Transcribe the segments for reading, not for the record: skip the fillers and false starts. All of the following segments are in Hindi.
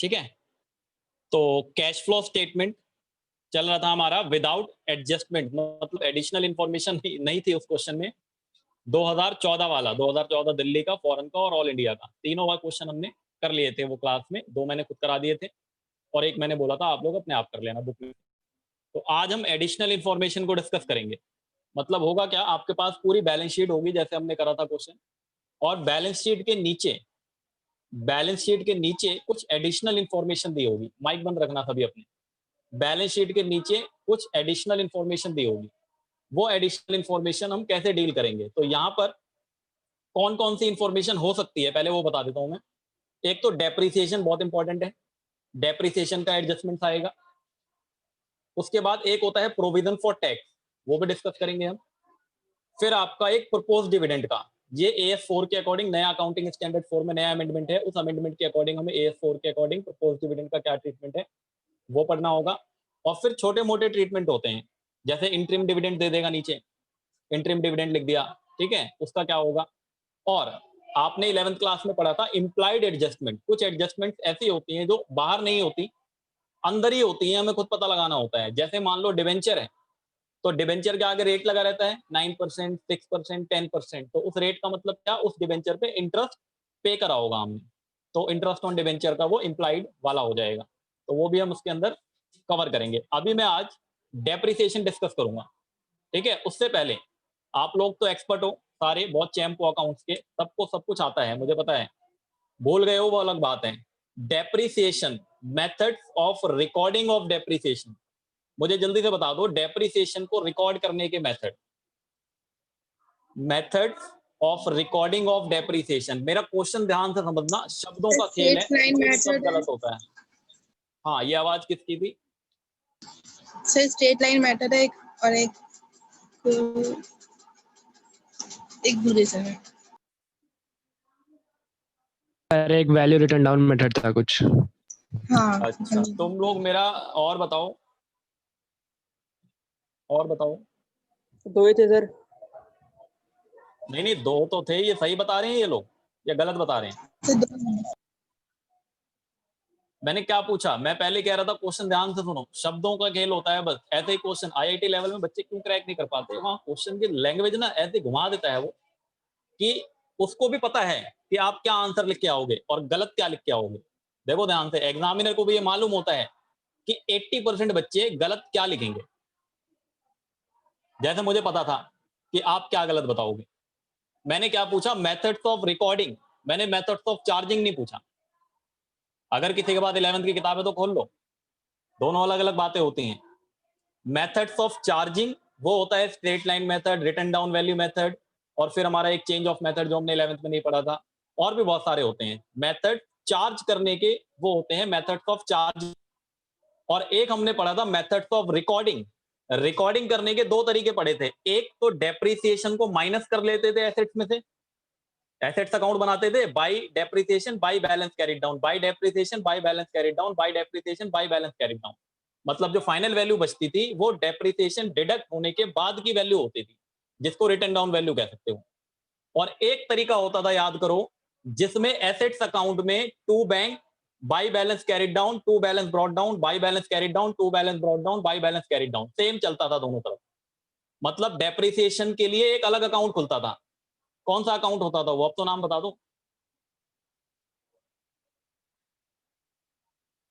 ठीक है। तो कैश फ्लो स्टेटमेंट चल रहा था हमारा विदाउट एडजस्टमेंट, मतलब एडिशनल इंफॉर्मेशन नहीं थी उस क्वेश्चन में। 2014 वाला, 2014 दिल्ली का, फॉरेन का और ऑल इंडिया का, तीनों बार क्वेश्चन हमने कर लिए थे वो क्लास में। 2 मैंने खुद करा दिए थे और एक मैंने बोला था आप लोग अपने आप कर लेना बुक में। तो आज हम एडिशनल इंफॉर्मेशन को डिस्कस करेंगे। मतलब होगा क्या, आपके पास पूरी बैलेंस शीट होगी जैसे हमने करा था क्वेश्चन, और बैलेंस शीट के नीचे कुछ एडिशनल इंफॉर्मेशन दी होगी। माइक बंद रखना सभी अपने। बैलेंस शीट के नीचे कुछ एडिशनल इंफॉर्मेशन दी होगी। वो एडिशनल इंफॉर्मेशन हम कैसे डील करेंगे, तो यहाँ पर कौन कौन सी इंफॉर्मेशन हो सकती है पहले वो बता देता हूं मैं। एक तो डेप्रिसिएशन बहुत इंपॉर्टेंट है, डेप्रिसिएशन का एडजस्टमेंट आएगा। उसके बाद एक होता है प्रोविजन फॉर टैक्स, वो भी डिस्कस करेंगे हम। फिर आपका एक प्रपोज डिविडेंड का, ये AS4 के अकॉर्डिंग, नया अकाउंटिंग स्टैंडर्ड 4 में नया अमेंडमेंट है, उस अमेंडमेंट के अकॉर्डिंग हमें AS4 के अकॉर्डिंग प्रपोज डिविडेंड का क्या ट्रीटमेंट है वो पढ़ना होगा। और फिर छोटे मोटे ट्रीटमेंट होते हैं, जैसे इंटरिम डिविडेंड दे देगा नीचे, इंटरिम डिविडेंड लिख दिया, ठीक है, उसका क्या होगा। और आपने 11th क्लास में पढ़ा था इम्प्लाइड एडजस्टमेंट। कुछ एडजस्टमेंट ऐसी होती हैं जो बाहर नहीं होती, अंदर ही होती हैं, हमें खुद पता लगाना होता है। जैसे मान लो डिबेंचर है, तो डिबेंचर के आगे रेट लगा रहता है 9%, 6%, 10%। तो उस रेट का मतलब क्या, उस डिबेंचर पे इंटरेस्ट पे करा होगा हमने, तो इंटरेस्ट ऑन डिबेंचर का वो इम्प्लाइड वाला हो जाएगा। तो वो भी हम उसके अंदर कवर करेंगे। अभी मैं आज डेप्रिसिएशन डिस्कस करूंगा, ठीक है। उससे पहले आप लोग तो एक्सपर्ट हो सारे, बहुत चैंप हो अकाउंट्स के, सबको सब कुछ आता है मुझे पता है। भूल गए हो वो अलग बात है। Depreciation, methods of recording of depreciation, मुझे जल्दी से बता दो डेप्रिसिएशन को रिकॉर्ड करने के method, methods of recording of depreciation. मेरा क्वेश्चन ध्यान से समझना, शब्दों का खेल है, सब गलत होता है। हाँ, ये आवाज किसकी थी? सर स्ट्रेट लाइन मेथड है और एक ड्यूरेशन है। अरे एक वैल्यू रिटर्न डाउन मेथड था कुछ। हाँ अच्छा, तुम लोग मेरा और बताओ, और बताओ। दो ही थे सर। नहीं नहीं, 2 तो थे, ये सही बता रहे हैं ये लोग या गलत बता रहे हैं? मैंने क्या पूछा, मैं पहले कह रहा था क्वेश्चन ध्यान से सुनो, शब्दों का खेल होता है बस। ऐसे ही क्वेश्चन IIT लेवल में बच्चे क्यों क्रैक नहीं कर पाते, वहां क्वेश्चन की लैंग्वेज ना ऐसे घुमा देता है वो कि उसको भी पता है कि आप क्या आंसर लिख के आओगे और गलत क्या लिख के आओगे। देखो ध्यान से, एग्जामिनर को भी ये मालूम होता है कि 80% बच्चे गलत क्या लिखेंगे। जैसे मुझे पता था कि आप क्या गलत बताओगे। मैंने क्या पूछा, मेथड्स ऑफ रिकॉर्डिंग, मैंने मेथड्स ऑफ चार्जिंग नहीं पूछा। अगर किसी के बाद 11th की किताबें तो खोल लो, दोनों अलग अलग बातें होती हैं। मेथड्स ऑफ चार्जिंग वो होता है straight line method, return down value method, और फिर हमारा एक चेंज ऑफ मेथड जो हमने 11th में नहीं पढ़ा था। और भी बहुत सारे होते हैं मेथड चार्ज करने के, वो होते हैं मेथड्स ऑफ चार्ज। और एक हमने पढ़ा था मेथड्स ऑफ रिकॉर्डिंग। रिकॉर्डिंग करने के 2 तरीके पढ़े थे, एक तो डेप्रिसिएशन को माइनस कर लेते थे एसेट्स में से, एसेट्स अकाउंट बनाते थे bye depreciation bye balance carried down, bye depreciation bye balance carried down, bye depreciation bye balance carried down. मतलब जो फाइनल वैल्यू बचती थी वो डेप्रिसिएशन डिडक्ट होने के बाद की वैल्यू होती थी, जिसको रिटर्न डाउन वैल्यू कह सकते हो। और एक तरीका होता था, याद करो, जिसमें एसेट्स अकाउंट में to bank by balance carried down, to balance brought down, by balance carried down, to balance brought down, by balance carried down, same चलता था दोनों तरफ। मतलब डेप्रिसिएशन के लिए एक अलग अकाउंट खुलता था। कौन सा अकाउंट होता था वो, अब तो नाम बता दो।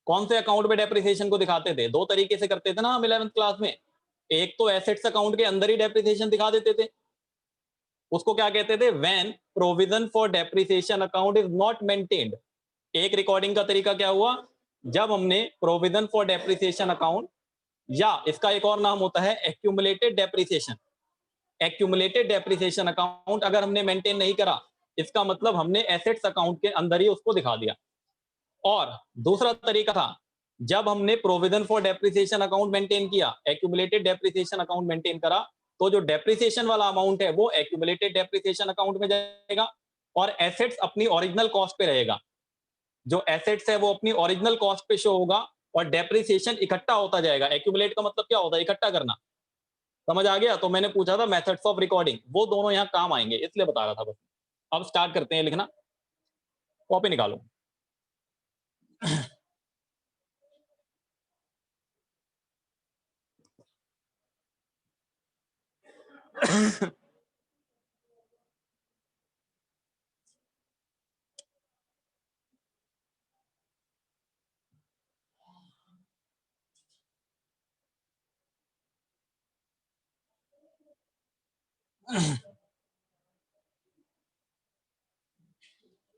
कौन से अकाउंट में डेप्रिसिएशन को दिखाते थे? 2 तरीके से करते थे ना हम 11th क्लास में। एक तो एसेट्स अकाउंट के अंदर ही डेप्रिसिएशन दिखा देते थे, उसको क्या कहते थे, when provision for depreciation account is not maintained. एक रिकॉर्डिंग का तरीका क्या हुआ, जब हमने प्रोविजन फॉर डेप्रिसिएशन अकाउंट, या इसका एक और नाम होता है accumulated depreciation, accumulated depreciation account अगर हमने मेंटेन नहीं करा, इसका मतलब हमने एसेट्स अकाउंट के अंदर ही उसको दिखा दिया। और दूसरा तरीका था, जब हमने provision for depreciation account maintain किया, एक्यूमुलेटेड डेप्रिसिएशन अकाउंट मेंटेन करा, तो जो डेप्रिसिएशन वाला अमाउंट है वो एक्यूमुलेटेड डेप्रिसिएशन अकाउंट में जाएगा और एसेट्स अपनी ओरिजिनल कॉस्ट पे रहेगा। जो एसेट्स है वो अपनी ओरिजिनल कॉस्ट पे शो होगा और डेप्रिसिएशन इकट्ठा होता जाएगा। एक्यूमुलेट का मतलब क्या होता है, इकट्ठा करना। समझ आ गया? तो मैंने पूछा था मेथड्स ऑफ रिकॉर्डिंग, वो दोनों यहाँ काम आएंगे, इसलिए बता रहा था बस। अब स्टार्ट करते हैं लिखना, कॉपी निकालो।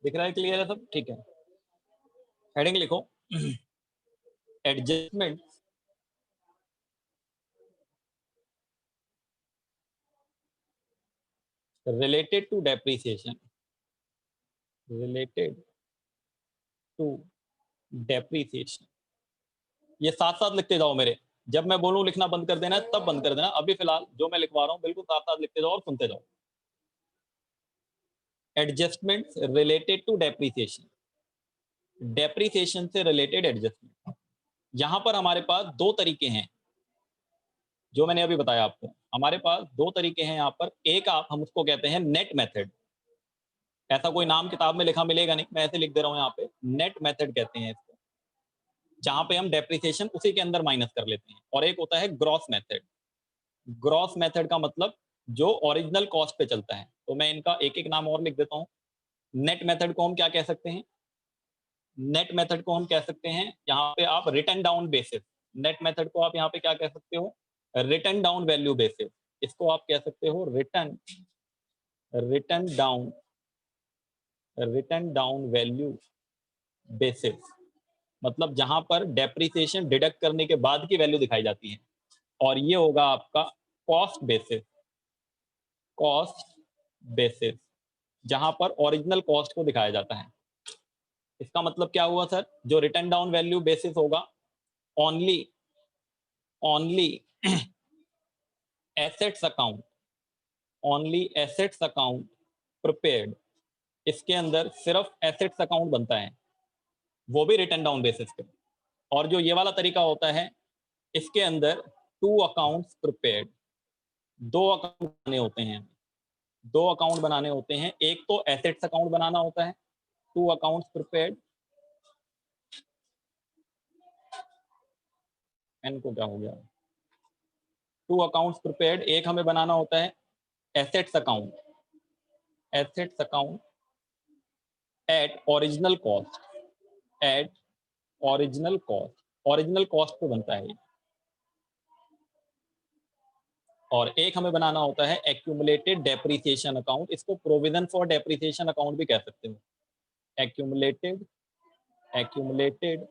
दिख रहा है, क्लियर है सब? ठीक है, हेडिंग लिखो, adjustment related to depreciation, related to depreciation। ये साथ साथ लिखते जाओ मेरे, जब मैं बोलूं लिखना बंद कर देना है तब बंद कर देना। अभी फिलहाल जो मैं लिखवा रहा हूं बिल्कुल साथ साथ लिखते जाओ और सुनते जाओ। Adjustment related to depreciation, depreciation से रिलेटेड एडजस्टमेंट। यहां पर हमारे पास दो तरीके हैं, जो मैंने अभी बताया आपको। हमारे पास दो तरीके हैं यहाँ पर। एक हम उसको कहते हैं नेट मेथड, ऐसा कोई नाम किताब में लिखा मिलेगा नहीं, मैं ऐसे लिख दे रहा हूँ यहाँ पे, नेट मेथड कहते हैं इसको, जहां पे हम डेप्रिसिएशन उसी के अंदर माइनस कर लेते हैं। और एक होता है ग्रॉस मेथड। ग्रॉस मेथड का मतलब जो ओरिजिनल कॉस्ट पे चलता है। तो मैं इनका एक एक नाम और लिख देता हूँ। नेट मेथड को हम क्या कह सकते हैं? नेट मेथड को हम कह सकते हैं यहाँ पे आप return down basis. Net method को आप यहाँ पे क्या कह सकते हो? Return down value basis. इसको आप कह सकते हो रिटर्न डाउन वैल्यू बेसिस। मतलब जहां पर डेप्रिसिएशन डिडक्ट करने के बाद की वैल्यू दिखाई जाती है। और ये होगा आपका कॉस्ट बेसिस, कॉस्ट बेसिस, जहां पर ओरिजिनल कॉस्ट को दिखाया जाता है। इसका मतलब क्या हुआ सर? जो रिटर्न डाउन वैल्यू बेसिस होगा, only assets account, only assets account prepared, इसके अंदर सिर्फ एसेट्स अकाउंट बनता है, वो भी रिटर्न डाउन बेसिस पे। और जो ये वाला तरीका होता है, इसके अंदर टू अकाउंट्स प्रिपेयर्ड, दो अकाउंट बनाने होते हैं, दो अकाउंट बनाने होते हैं। एक तो एसेट्स अकाउंट बनाना होता है, टू अकाउंट्स प्रिपेयर्ड। एन को क्या हो गया? To accounts prepared. एक हमें बनाना होता है assets account, assets account at original cost, at original cost, original cost पे बनता है। और एक हमें बनाना होता है एक्यूमुलेटेड डेप्रिसिएशन अकाउंट। इसको प्रोविजन फॉर डेप्रिसिएशन अकाउंट भी कह सकते हो। Accumulated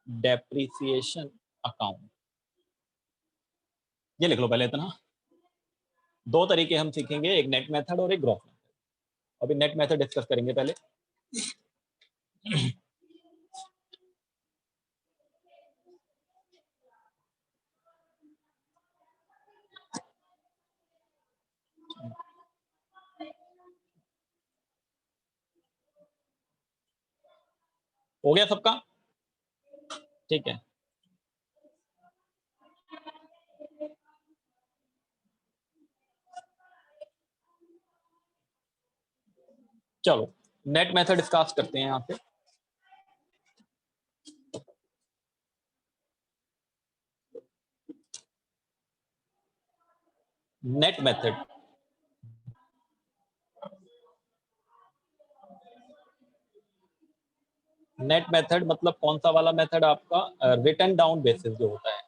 depreciation account. ये लिख लो पहले इतना। दो तरीके हम सीखेंगे, एक नेट मेथड और एक ग्रॉस मेथड। अभी नेट मेथड डिस्कस करेंगे पहले। हो गया सबका? ठीक है, चलो नेट मेथड डिस्कस करते हैं यहाँ पे। नेट मेथड, नेट मेथड मतलब कौन सा वाला मेथड आपका? रिटर्न डाउन बेसिस जो होता है,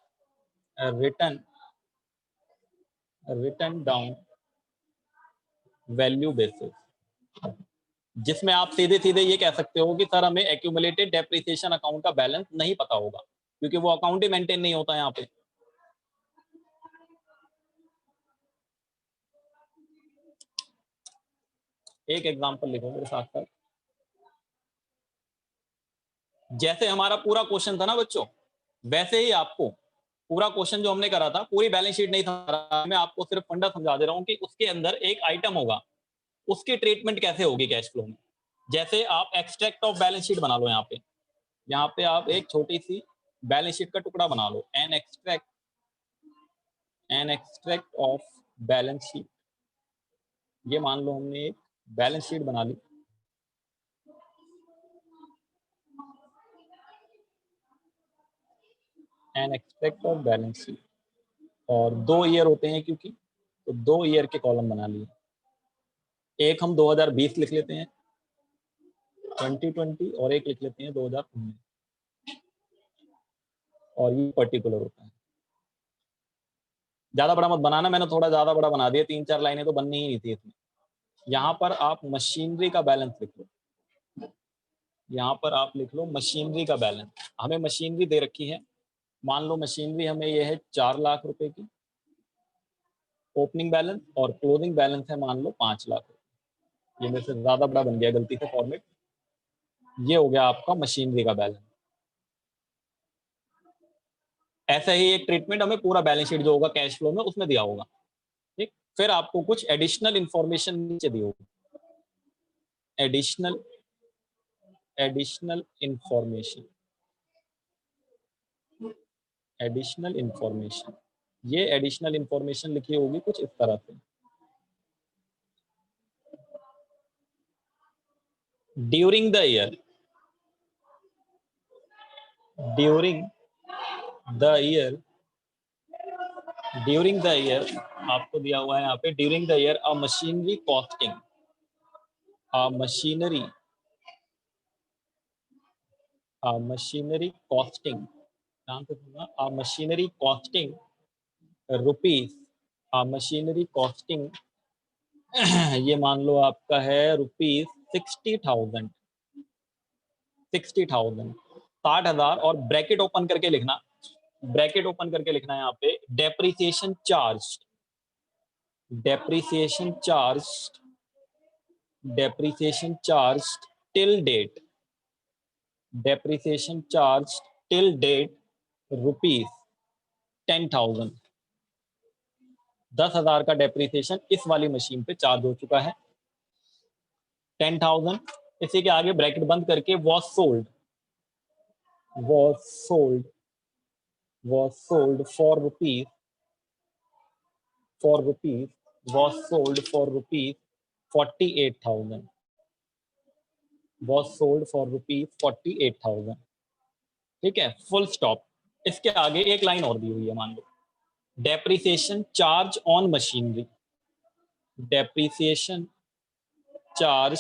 रिटर्न डाउन वैल्यू बेसिस, जिसमें आप सीधे सीधे ये कह सकते हो कि सर हमें एक्यूमुलेटेड डेप्रिसिएशन अकाउंट का बैलेंस नहीं पता होगा, क्योंकि वो अकाउंट ही मेंटेन नहीं होता यहाँ पे। एक एग्जांपल लिखो मेरे साथ साथ। जैसे हमारा पूरा क्वेश्चन था ना बच्चों, वैसे ही आपको पूरा क्वेश्चन जो हमने करा था, पूरी बैलेंस शीट नहीं था, मैं आपको सिर्फ फंडा समझा दे रहा हूँ कि उसके अंदर एक आइटम होगा, उसकी ट्रीटमेंट कैसे होगी कैश फ्लो में। जैसे आप एक्सट्रैक्ट ऑफ बैलेंस शीट बना लो। यहाँ पे आप एक छोटी सी बैलेंस शीट का टुकड़ा बना लो, an extract of balance sheet. ये मान लो हमने एक बैलेंस शीट बना ली। An extract of balance sheet, और 2 ईयर होते हैं क्योंकि, तो 2 ईयर के कॉलम बना लिए। एक हम 2020 लिख लेते हैं 2020 और एक लिख लेते हैं 2019 और ये पर्टिकुलर होता है। ज्यादा बड़ा मत बनाना, मैंने थोड़ा ज्यादा बड़ा बना दिया, 3-4 लाइनें तो बननी ही नहीं थी इसमें। यहाँ पर आप मशीनरी का बैलेंस लिख लो, यहाँ पर आप लिख लो मशीनरी का बैलेंस। हमें मशीनरी दे रखी है, मान लो मशीनरी हमें ये है 4 लाख रुपए की ओपनिंग बैलेंस और क्लोजिंग बैलेंस है मान लो 5 लाख रुपए। ये मेरे से ज्यादा बड़ा बन गया गलती से फॉर्मेट। ये हो गया आपका मशीनरी का बैलेंस। ऐसा ही एक ट्रीटमेंट हमें पूरा बैलेंस शीट जो होगा कैश फ्लो में उसमें दिया होगा, ठीक। फिर आपको कुछ एडिशनल इंफॉर्मेशन नीचे दी होगी, एडिशनल इंफॉर्मेशन, एडिशनल इंफॉर्मेशन। ये एडिशनल इंफॉर्मेशन लिखी होगी कुछ इस तरह से, during the year, during the year, during the year आपको दिया हुआ है यहाँ पे, during the year a machinery costing, a machinery costing, ध्यान से सुनना, अ मशीनरी कॉस्टिंग रुपीज, अ मशीनरी कॉस्टिंग ये मान लो आपका है रुपीज 60,000, 60,000 और ब्रैकेट ओपन करके लिखना, ब्रैकेट ओपन करके लिखना है यहाँ पे depreciation charge, depreciation charge, depreciation charge till date, depreciation charge till date rupees 10,000, 10,000 का डेप्रिसिएशन इस वाली मशीन पे चार्ज हो चुका है। 10,000 इसी के आगे ब्रैकेट बंद करके was sold for rupees, was sold for rupees 48,000, was sold for rupees 48,000, ठीक है, फुल स्टॉप। इसके आगे एक लाइन और दी हुई है, मान लो depreciation charge on machinery, depreciation charge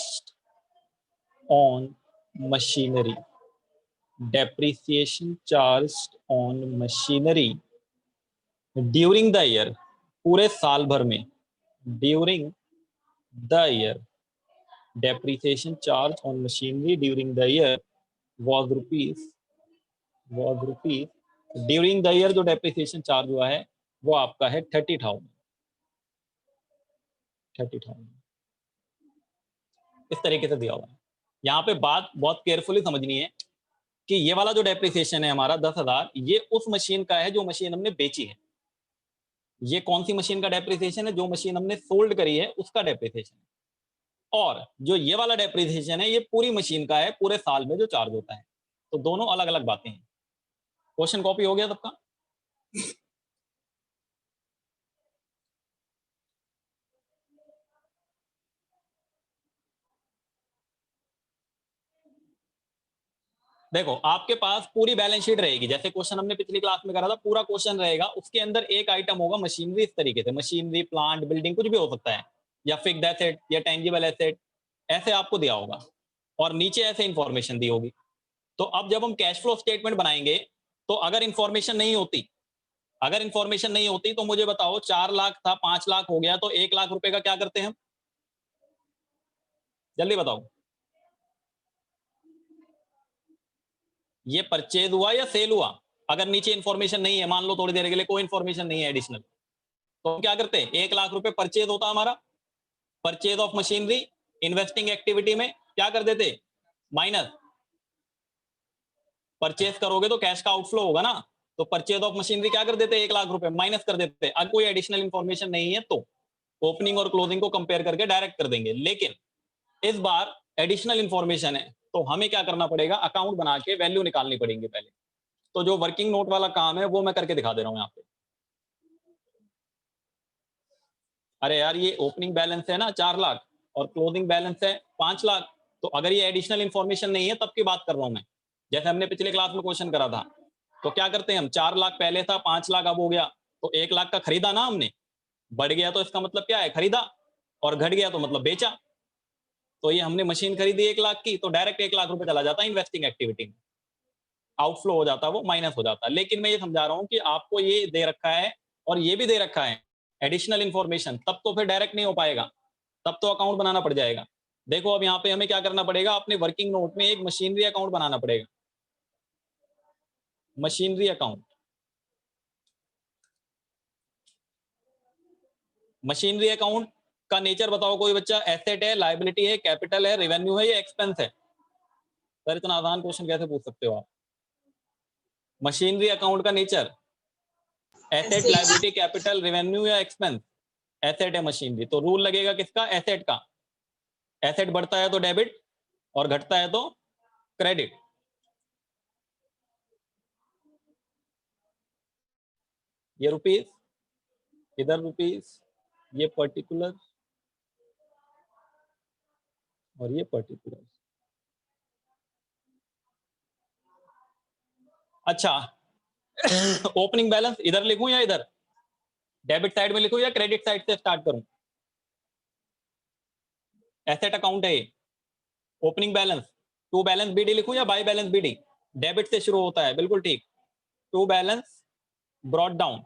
on machinery, depreciation charged on machinery during the year, पूरे साल भर में, during the year depreciation charge on machinery during the year was rupees, during the year जो depreciation charge हुआ है वो आपका है 30,000, 30,000 इस तरीके से दिया हुआ है। यहाँ पे बात बहुत केयरफुली समझनी है कि ये वाला जो डेप्रिसिएशन है हमारा 10,000, ये उस मशीन का है जो मशीन हमने बेची है। ये कौन सी मशीन का डेप्रिसिएशन है? जो मशीन हमने सोल्ड करी है उसका डेप्रिसिएशन है। और जो ये वाला डेप्रिसिएशन है ये पूरी मशीन का है, पूरे साल में जो चार्ज होता है। तो दोनों अलग अलग बातें हैं। क्वेश्चन कॉपी हो गया सबका? देखो आपके पास पूरी बैलेंस शीट रहेगी, जैसे क्वेश्चन हमने पिछली क्लास में करा था, पूरा क्वेश्चन रहेगा, उसके अंदर एक आइटम होगा मशीनरी। इस तरीके से मशीनरी, प्लांट, बिल्डिंग कुछ भी हो सकता है, या फिक्स्ड एसेट या टेंजिबल एसेट, ऐसे आपको दिया होगा और नीचे ऐसे इंफॉर्मेशन दी होगी। तो अब जब हम कैश फ्लो स्टेटमेंट बनाएंगे तो अगर इंफॉर्मेशन नहीं होती, अगर इंफॉर्मेशन नहीं होती तो मुझे बताओ 4 लाख था 5 लाख हो गया, तो 1 लाख रुपए का क्या करते हैं हम? जल्दी बताओ, ये परचेज हुआ या सेल हुआ? अगर नीचे इंफॉर्मेशन नहीं है, मान लो थोड़ी देर के लिए कोई इंफॉर्मेशन नहीं है एडिशनल, तो हम क्या करते हैं? 1 लाख रुपए परचेज होता हमारा, purchase of machinery, investing activity में क्या कर देते? माइनस। परचेज करोगे तो कैश का आउटफ्लो होगा ना, तो परचेज ऑफ मशीनरी क्या कर देते? 1 लाख रुपए माइनस कर देते। अगर कोई एडिशनल इंफॉर्मेशन नहीं है तो ओपनिंग और क्लोजिंग को कंपेयर करके डायरेक्ट कर देंगे। लेकिन इस बार एडिशनल इंफॉर्मेशन है तो हमें क्या करना पड़ेगा? अकाउंट बना के वैल्यू निकालनी पड़ेगी पहले। तो जो वर्किंग नोट वाला काम है वो मैं करके दिखा दे रहा हूं यहाँ पे। अरे यार ये ओपनिंग बैलेंस है ना 4 लाख और क्लोजिंग बैलेंस है 5 लाख, तो अगर ये एडिशनल इंफॉर्मेशन नहीं है तब की बात कर रहा हूं मैं। जैसे हमने पिछले क्लास में क्वेश्चन करा था, तो क्या करते हैं हम? 4 लाख पहले था, 5 लाख अब हो गया, तो 1 लाख का खरीदा ना हमने, बढ़ गया तो इसका मतलब क्या है, खरीदा, और घट गया तो मतलब बेचा। तो ये हमने मशीन खरीदी 1 लाख की, तो डायरेक्ट 1 लाख रुपए चला जाता है इन्वेस्टिंग एक्टिविटी में, आउटफ्लो हो जाता है, वो माइनस हो जाता है। लेकिन मैं ये समझा रहा हूँ कि आपको ये दे रखा है और ये भी दे रखा है एडिशनल इंफॉर्मेशन, तब तो फिर डायरेक्ट नहीं हो पाएगा, तब तो अकाउंट बनाना पड़ जाएगा। देखो अब यहाँ पे हमें क्या करना पड़ेगा, अपने वर्किंग नोट में एक मशीनरी अकाउंट बनाना पड़ेगा, मशीनरी अकाउंट। मशीनरी अकाउंट का नेचर बताओ कोई बच्चा, एसेट है, लायबिलिटी है, कैपिटल है, रेवेन्यू है या एक्सपेंस है? सर इतना आसान क्वेश्चन कैसे पूछ सकते हो आप? मशीनरी अकाउंट का nature asset, liability, capital, revenue या एक्सपेंस? एसेट है मशीनरी, तो रूल लगेगा किसका, एसेट का। एसेट बढ़ता है तो डेबिट और घटता है तो क्रेडिट। ये रुपीस, इधर रुपीस, ये पर्टिकुलर और ये पर्टिकुलर। अच्छा ओपनिंग बैलेंस इधर लिखूं या इधर, डेबिट साइड में लिखूं या क्रेडिट साइड से स्टार्ट करूं? एसेट अकाउंट है ये। Opening balance to balance BD लिखूं या बाय बैलेंस बीडी? डेबिट से शुरू होता है, बिल्कुल ठीक। To balance brought down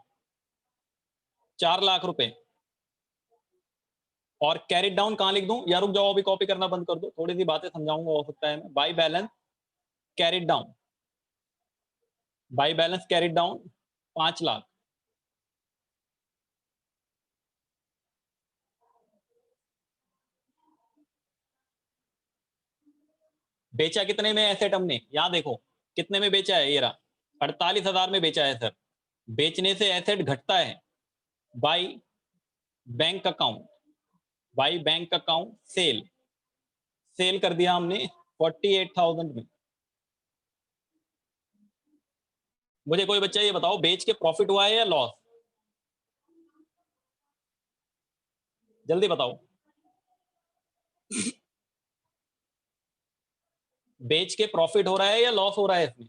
4 lakh रुपए, और कैरिड डाउन कहां लिख दूं, या रुक जाओ अभी कॉपी करना बंद कर दो, थोड़ी सी बातें समझाऊंगा, हो सकता है मैं। Bye balance carried down, by balance carried down 5 lakh. बेचा कितने में एसेट हमने, यहां देखो कितने में बेचा है, ये रहा 48,000 में बेचा है सर। बेचने से एसेट घटता है by bank account, by bank account sale, sale कर दिया हमने 48,000 में। मुझे कोई बच्चा ये बताओ, बेच के प्रॉफिट हुआ है या लॉस, जल्दी बताओ। बेच के प्रॉफिट हो रहा है या लॉस हो रहा है इसमें?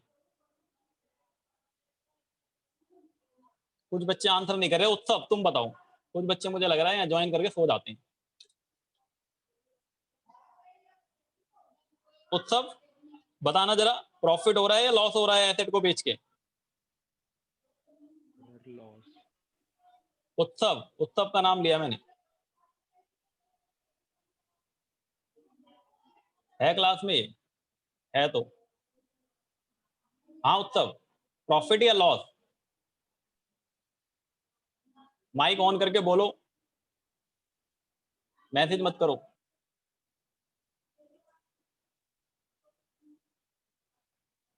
कुछ बच्चे आंसर नहीं कर रहे। उत्सव तुम बताओ, कुछ बच्चे मुझे लग रहा है यहाँ ज्वाइन करके सो जाते हैं। उत्सव बताना जरा, प्रॉफिट हो रहा है या लॉस हो रहा है एसेट को बेच के? उत्सव, उत्सव का नाम लिया मैंने, है क्लास में? है तो हाँ उत्सव, प्रॉफिट या लॉस? माइक ऑन करके बोलो, मैसेज मत करो।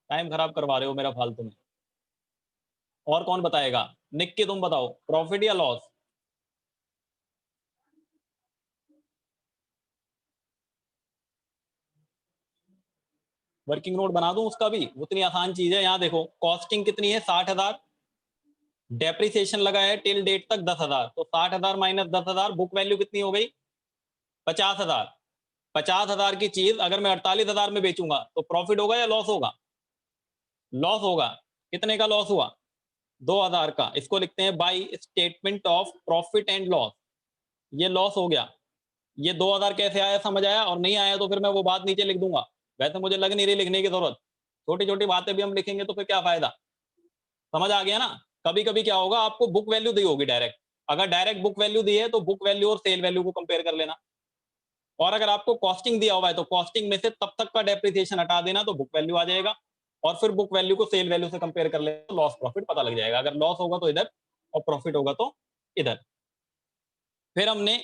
टाइम खराब करवा रहे हो मेरा फालतू में। और कौन बताएगा? निक्की तुम बताओ, प्रॉफिट या लॉस? वर्किंग नोट बना दूं उसका भी, उतनी आसान चीज है। यहाँ देखो कॉस्टिंग कितनी है, 60,000, डेप्रिसिएशन लगा है टिल डेट तक 10,000, तो 60,000 माइनस 10,000, बुक वैल्यू कितनी हो गई, 50,000। 50,000 की चीज अगर मैं 48,000 में बेचूंगा तो प्रॉफिट होगा या लॉस होगा? लॉस होगा। कितने का लॉस हुआ, 2,000 का। इसको लिखते हैं by statement of profit and loss, ये लॉस हो गया। ये 2,000 कैसे आया, समझ आया? और नहीं आया तो फिर मैं वो बात नीचे लिख दूंगा, वैसे मुझे लग नहीं रही लिखने की जरूरत, छोटी छोटी बातें भी हम लिखेंगे तो फिर क्या फायदा। समझ आ गया ना? कभी कभी क्या होगा, आपको बुक वैल्यू दी होगी डायरेक्ट, अगर डायरेक्ट बुक वैल्यू दी है तो बुक वैल्यू और सेल वैल्यू को कंपेयर कर लेना, और अगर आपको कॉस्टिंग दिया हुआ है तो कॉस्टिंग में से तब तक का डेप्रिसिएशन हटा देना तो बुक वैल्यू आ जाएगा, और फिर बुक वैल्यू को सेल वैल्यू से कंपेयर कर लेना तो लॉस प्रॉफिट पता लग जाएगा। अगर लॉस होगा तो इधर और प्रॉफिट होगा तो इधर। फिर हमने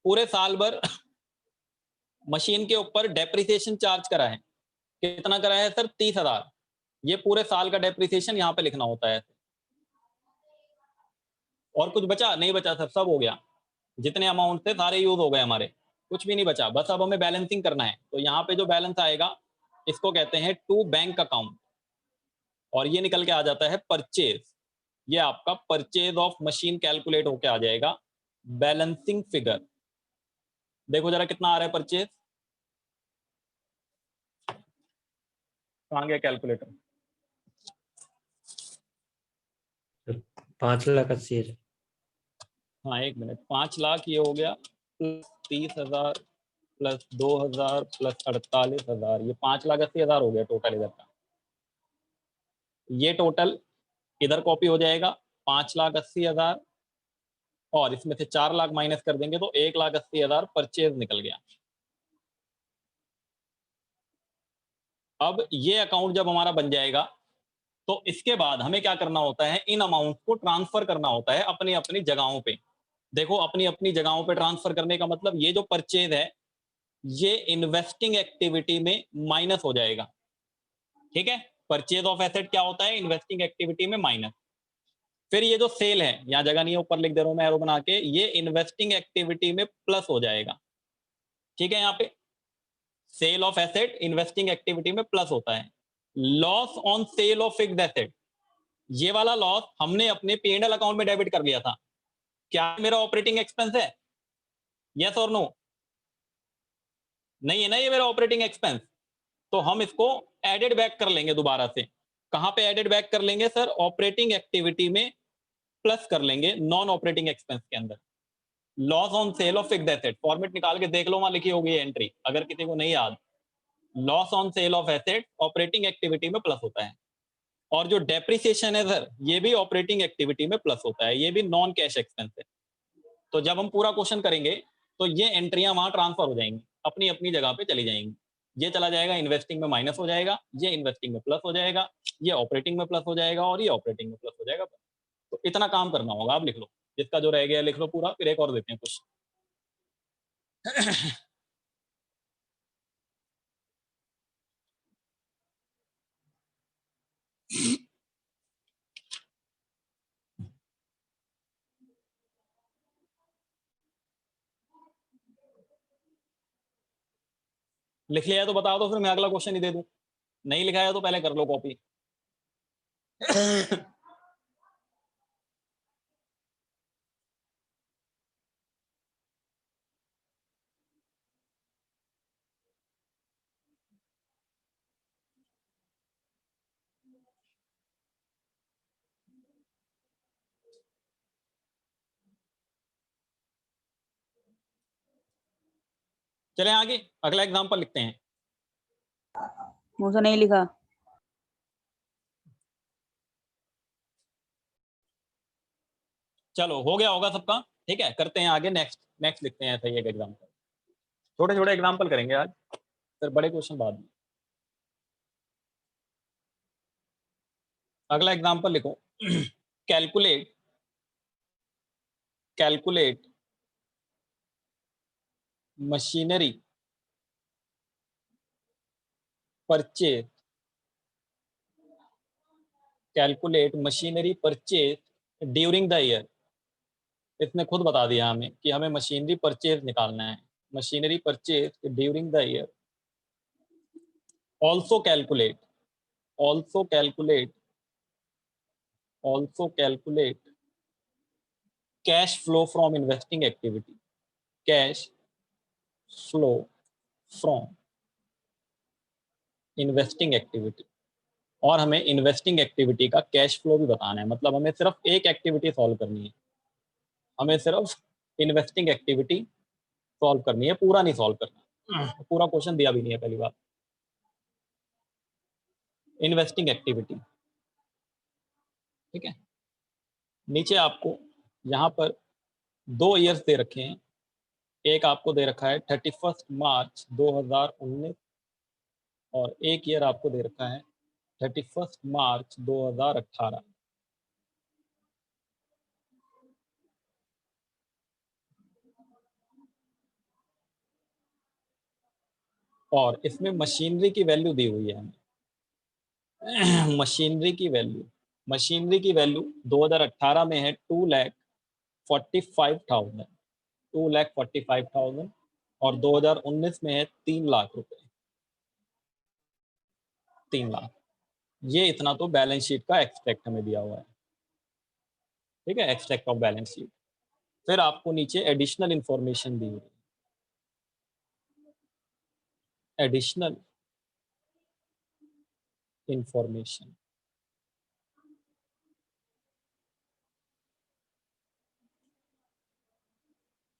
पूरे साल भर मशीन के ऊपर डेप्रिसिएशन चार्ज करा है, कितना करा है सर, 30,000। ये पूरे साल का डेप्रिसिएशन यहाँ पे लिखना होता है। और कुछ बचा नहीं? बचा सर, सब हो गया, जितने अमाउंट थे सारे यूज हो गए हमारे, कुछ भी नहीं बचा। बस अब हमें बैलेंसिंग करना है, तो यहाँ पे जो बैलेंस आएगा इसको कहते हैं टू बैंक अकाउंट, और ये निकल के आ जाता है परचेज। ये आपका परचेज ऑफ मशीन कैलकुलेट होके आ जाएगा बैलेंसिंग फिगर। देखो जरा कितना आ रहा है परचेज, कहाँ गया कैलकुलेटर? 5,80,000। हाँ 1 मिनट, 5 लाख ये हो गया प्लस 30,000 प्लस 2,000 प्लस 48,000, ये 5,80,000 हो गया टोटल इधर का। ये टोटल इधर कॉपी हो जाएगा 5,80,000 और इसमें से 4 लाख माइनस कर देंगे तो 1,80,000 परचेज निकल गया। अब ये अकाउंट जब हमारा बन जाएगा तो इसके बाद हमें क्या करना होता है, इन अमाउंट को ट्रांसफर करना होता है अपनी अपनी जगहों पे। देखो अपनी अपनी जगहों पे ट्रांसफर करने का मतलब ये जो परचेज है ये इन्वेस्टिंग एक्टिविटी में माइनस हो जाएगा। ठीक है, परचेज ऑफ एसेट क्या होता है, इन्वेस्टिंग एक्टिविटी में माइनस। फिर ये जो सेल है, यहां जगह नहीं है ऊपर लिख दे रहा हूं मैं एरो बना के, ये इन्वेस्टिंग एक्टिविटी में प्लस हो जाएगा। ठीक है, यहाँ पे sale of asset investing activity में प्लस होता है। Loss on sale of fixed asset, ये वाला लॉस हमने अपने P&L अकाउंट में डेबिट कर लिया था, क्या मेरा ऑपरेटिंग एक्सपेंस है? यस और नो? नहीं है ना ये मेरा ऑपरेटिंग एक्सपेंस, तो हम इसको एडेड बैक कर लेंगे दोबारा से। कहां पे एडेड बैक कर लेंगे सर? ऑपरेटिंग एक्टिविटी में प्लस कर लेंगे नॉन ऑपरेटिंग एक्सपेंस के अंदर। Loss on sale of fixed asset, format निकाल के देख लो, वहां लिखी होगी एंट्री, अगर किसी को नहीं याद। Loss on sale of asset operating activity में प्लस होता है, और जो डेप्रिसिएशन है सर ये भी ऑपरेटिंग एक्टिविटी में प्लस होता है, ये भी नॉन कैश एक्सपेंस है। तो जब हम पूरा क्वेश्चन करेंगे तो ये एंट्रियां वहां ट्रांसफर हो जाएंगी, अपनी अपनी जगह पे चली जाएंगी। ये चला जाएगा इन्वेस्टिंग में माइनस हो जाएगा, ये इन्वेस्टिंग में प्लस हो जाएगा, ये ऑपरेटिंग में प्लस हो जाएगा और ये ऑपरेटिंग में प्लस हो जाएगा। तो इतना काम करना होगा, आप लिख लो, जिसका जो रह गया लिख लो पूरा, फिर एक और देते हैं कुछ। लिख लिया है तो बता दो, फिर मैं अगला क्वेश्चन ही दे दूं। नहीं लिखा है तो पहले कर लो कॉपी। चले आगे, अगला एग्जांपल लिखते हैं। मुझे नहीं लिखा। चलो हो गया होगा सबका, ठीक है, करते हैं आगे। नेक्स्ट नेक्स्ट लिखते हैं ऐसा ही एक एग्जांपल। छोटे छोटे एग्जांपल करेंगे आज, फिर बड़े क्वेश्चन बाद में। अगला एग्जांपल लिखो। Calculate calculate machinery purchase, calculate machinery purchase during the year. इसने खुद बता दिया हमें कि हमें मशीनरी परचेज निकालना है, machinery purchase during the year. Also calculate also calculate also calculate cash flow from investing activity, cash flow from investing activity. और हमें इन्वेस्टिंग एक्टिविटी का कैश फ्लो भी बताना है, मतलब हमें सिर्फ एक एक्टिविटी सॉल्व करनी है, हमें सिर्फ इन्वेस्टिंग एक्टिविटी सॉल्व करनी है, पूरा नहीं सॉल्व करना, पूरा क्वेश्चन दिया भी नहीं है पहली बार। इन्वेस्टिंग एक्टिविटी, ठीक है। नीचे आपको यहाँ पर 2 ईयर्स दे रखे हैं, एक आपको दे रखा है 31 मार्च 2019 और एक ईयर आपको दे रखा है 31 मार्च 2018। और इसमें मशीनरी की वैल्यू दी हुई है हमें। मशीनरी की वैल्यू 2018 में है 2,45,000, 2,45,000 और 2019 में है 3 लाख रुपए, 3 लाख। ये इतना तो बैलेंस शीट का एक्सट्रैक्ट हमें दिया हुआ है, ठीक है, एक्सट्रैक्ट ऑफ बैलेंस शीट। फिर आपको नीचे एडिशनल इंफॉर्मेशन दी हुई है, एडिशनल इंफॉर्मेशन।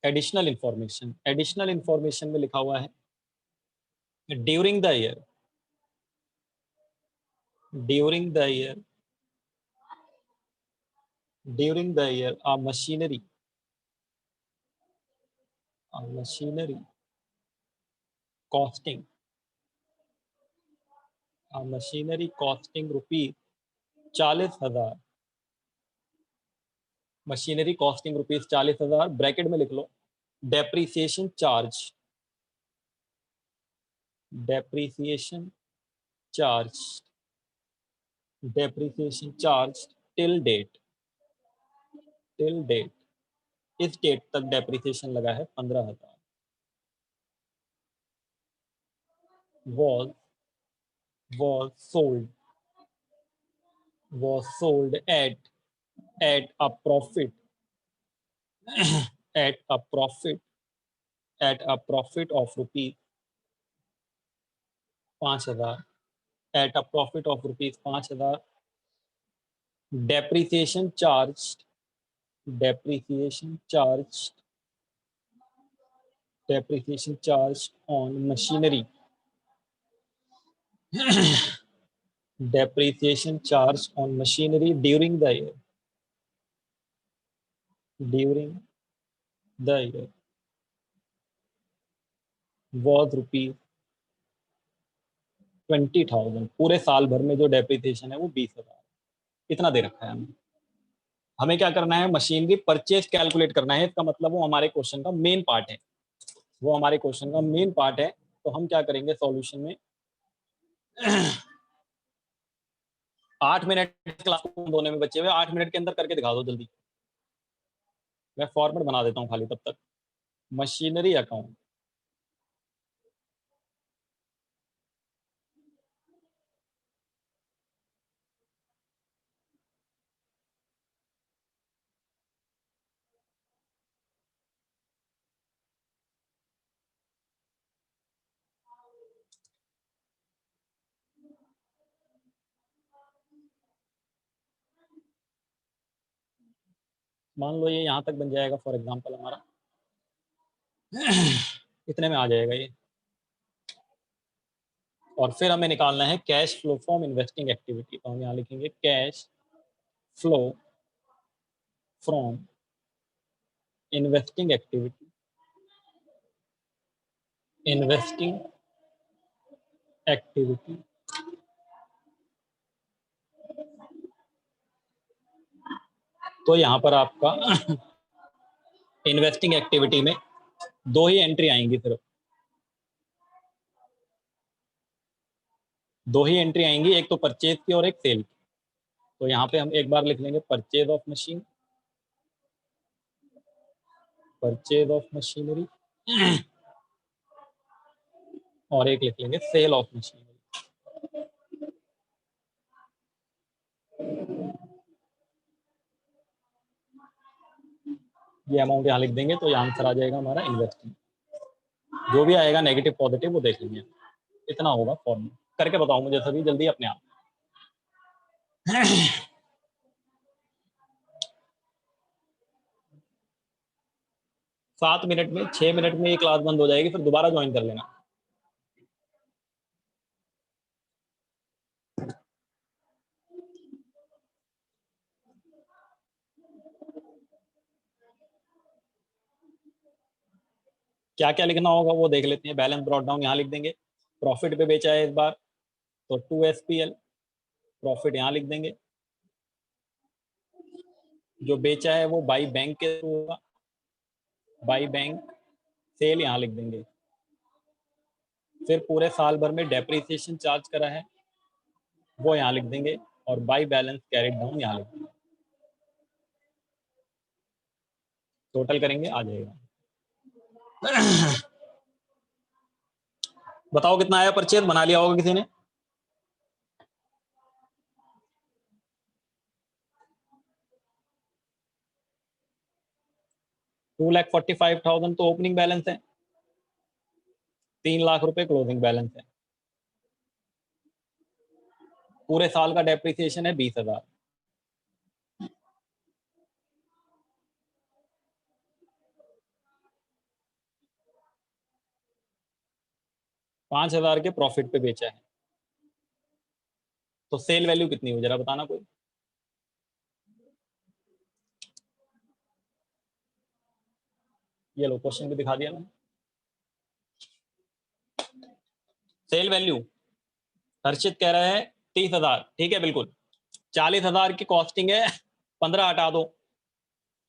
एडिशनल इंफॉर्मेशन में लिखा हुआ है during the year a machinery costing rupees 40,000, machinery costing rupees 40,000, bracket में लिख लो डेप्रीसिएशन चार्ज टिल डेट, इस डेट तक डेप्रीसिएशन लगा है 15,000, was sold at a profit of rupees 5,000, at a profit of rupees 5,000, depreciation charged on machinery during the year was rupees 20,000, पूरे साल भर में जो डेप्रिसिएशन है वो 20,000, इतना दे रखा है हमें। हमें क्या करना है, मशीनरी परचेज कैलकुलेट करना है, इसका मतलब वो हमारे क्वेश्चन का मेन पार्ट है, तो हम क्या करेंगे सॉल्यूशन में 8 मिनट क्लास को होने में बचे हुए, 8 मिनट के अंदर करके दिखा दो जल्दी। मैं फॉर्मेट बना देता हूँ खाली तब तक। मशीनरी अकाउंट, मान लो ये यहाँ तक बन जाएगा फॉर एग्जांपल हमारा इतने में आ जाएगा ये, और फिर हमें निकालना है cash flow from investing activity, तो हम यहाँ लिखेंगे cash flow from investing activity, तो यहाँ पर आपका इन्वेस्टिंग एक्टिविटी में 2 ही एंट्री आएंगी, सिर्फ 2 ही एंट्री आएंगी, एक तो परचेज की और एक सेल की। तो यहाँ पे हम एक बार लिख लेंगे परचेज ऑफ मशीनरी और एक लिख लेंगे सेल ऑफ मशीनरी। ये अमाउंट यहाँ लिख देंगे, तो यहाँ आंसर आ जाएगा हमारा इन्वेस्टिंग। जो भी आएगा नेगेटिव पॉजिटिव वो देख लेंगे। इतना होगा फॉर्मूला, करके बताओ मुझे सभी जल्दी अपने आप। 7 मिनट में 6 मिनट में ये क्लास बंद हो जाएगी, फिर दोबारा ज्वाइन कर लेना। क्या क्या लिखना होगा वो देख लेते हैं। बैलेंस ब्रॉट डाउन यहाँ लिख देंगे, प्रॉफिट पे बेचा है इस बार तो 2 SPL, प्रॉफिट यहाँ लिख देंगे। जो बेचा है वो बाई बैंक के थ्रू होगा, बाई बैंक, सेल यहाँ लिख देंगे। फिर पूरे साल भर में डेप्रिसिएशन चार्ज करा है वो यहाँ लिख देंगे, और बाई बैलेंस कैरिड डाउन यहाँ लिख देंगे। टोटल करेंगे आ जाएगा। बताओ कितना आया परचेज, बना लिया होगा किसी ने? $2,45,000 तो ओपनिंग बैलेंस है, 3 लाख रुपए क्लोजिंग बैलेंस है। पूरे साल का डेप्रिसिएशन है 20,000। 5,000 के प्रॉफिट पे बेचा है, तो सेल वैल्यू कितनी हुई जरा बताना कोई। ये लो क्वेश्चन भी दिखा दिया मैंने। सेल वैल्यू हर्षित कह रहा है 30,000, ठीक है बिल्कुल। 40,000 की कॉस्टिंग है, 15 हटा दो।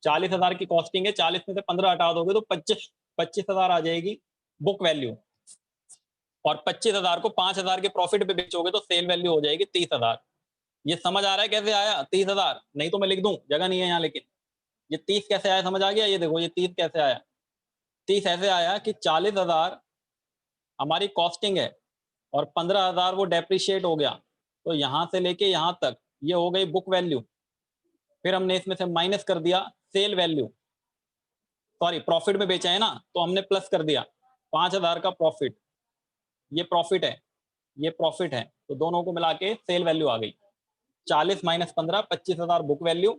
40,000 की कॉस्टिंग है, 40 में से 15 हटा दोगे तो 25,000 आ जाएगी बुक वैल्यू, और 25,000 को 5,000 के प्रॉफिट पे बेचोगे तो सेल वैल्यू हो जाएगी 30,000। ये समझ आ रहा है कैसे आया 30,000? नहीं तो मैं लिख दूं, जगह नहीं है यहाँ, लेकिन ये 30 कैसे आया समझ आ गया? ये देखो ये 30 कैसे आया। 30 ऐसे आया कि 40,000 हमारी कॉस्टिंग है और 15,000 वो डेप्रिशिएट हो गया, तो यहां से लेके यहां तक ये हो गई बुक वैल्यू। फिर हमने इसमें से माइनस कर दिया सेल वैल्यू, सॉरी प्रॉफिट में बेचा है ना, तो हमने प्लस कर दिया 5,000 का प्रॉफिट। ये प्रॉफिट है, ये प्रॉफिट है, तो दोनों को मिला के सेल वैल्यू आ गई। 40 माइनस 15, 25,000 बुक वैल्यू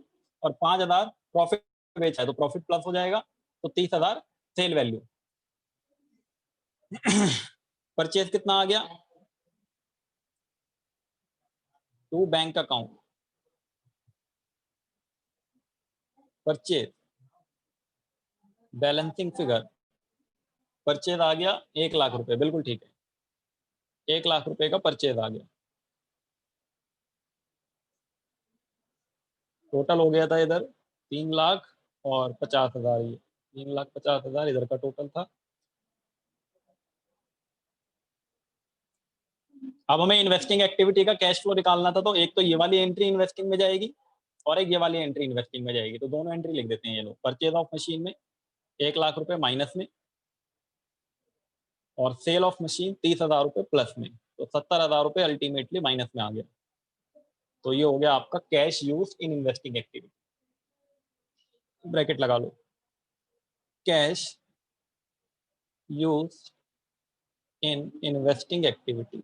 और 5,000 प्रॉफिट बेचा है, तो प्रॉफिट प्लस हो जाएगा, तो 30,000 सेल वैल्यू। परचेज कितना आ गया? To bank account purchase balancing figure, purchase आ गया 1,00,000 रुपए, बिल्कुल ठीक है, 1,00,000 रुपए का परचेज आ गया। टोटल हो गया था इधर 3,50,000 और 50,000, ये 3,50,000 इधर का टोटल था। अब हमें इन्वेस्टिंग एक्टिविटी का कैश फ्लो निकालना था, तो एक तो ये वाली एंट्री इन्वेस्टिंग में जाएगी और एक ये वाली एंट्री इन्वेस्टिंग में जाएगी, तो दोनों एंट्री लिख देते हैं ये लोग। परचेज ऑफ मशीन में 1,00,000 रुपए माइनस में, और सेल ऑफ मशीन 30,000 रुपए प्लस में, तो 70,000 रुपए अल्टीमेटली माइनस में आ गया। तो ये हो गया आपका cash use in investing activity. Bracket लगा लो, cash use in investing activity,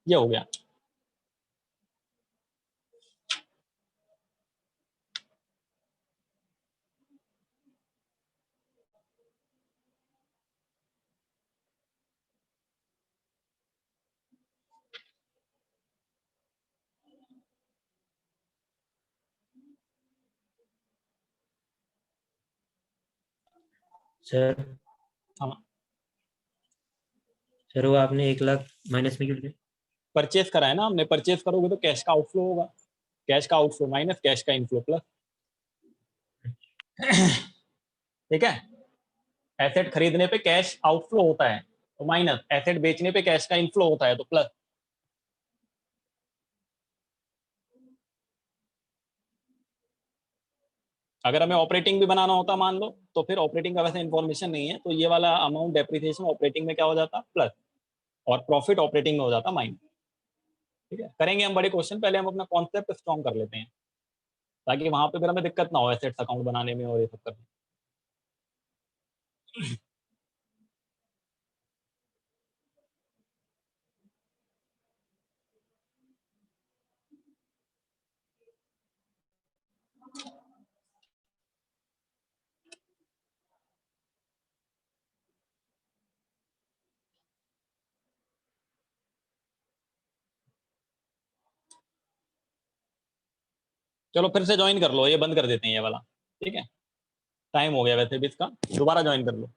ये हो गया। सर हाँ, सर वो आपने 1,00,000 माइनस में क्यों लिया? परचेज करा है ना हमने, परचेज करोगे तो कैश का आउटफ्लो होगा, कैश का आउटफ्लो माइनस कैश का इनफ्लो प्लस। ठीक है, एसेट खरीदने पे कैश आउटफ्लो होता है तो माइनस, एसेट बेचने पे कैश का इनफ्लो होता है तो प्लस। अगर हमें ऑपरेटिंग भी बनाना होता मान लो, तो फिर ऑपरेटिंग का वैसे इन्फॉर्मेशन नहीं है, तो ये वाला अमाउंट डेप्रिसिएशन ऑपरेटिंग में क्या हो जाता प्लस, और प्रॉफिट ऑपरेटिंग में हो जाता माइनस। ठीक है, करेंगे हम बड़े क्वेश्चन, पहले हम अपना कॉन्सेप्ट स्ट्रॉन्ग कर लेते हैं, ताकि वहां पे फिर हमें दिक्कत ना हो एसेट्स अकाउंट बनाने में और ये सब करने में। चलो फिर से ज्वाइन कर लो, ये बंद कर देते हैं ये वाला। ठीक है, टाइम हो गया वैसे भी इसका, दोबारा ज्वाइन कर लो।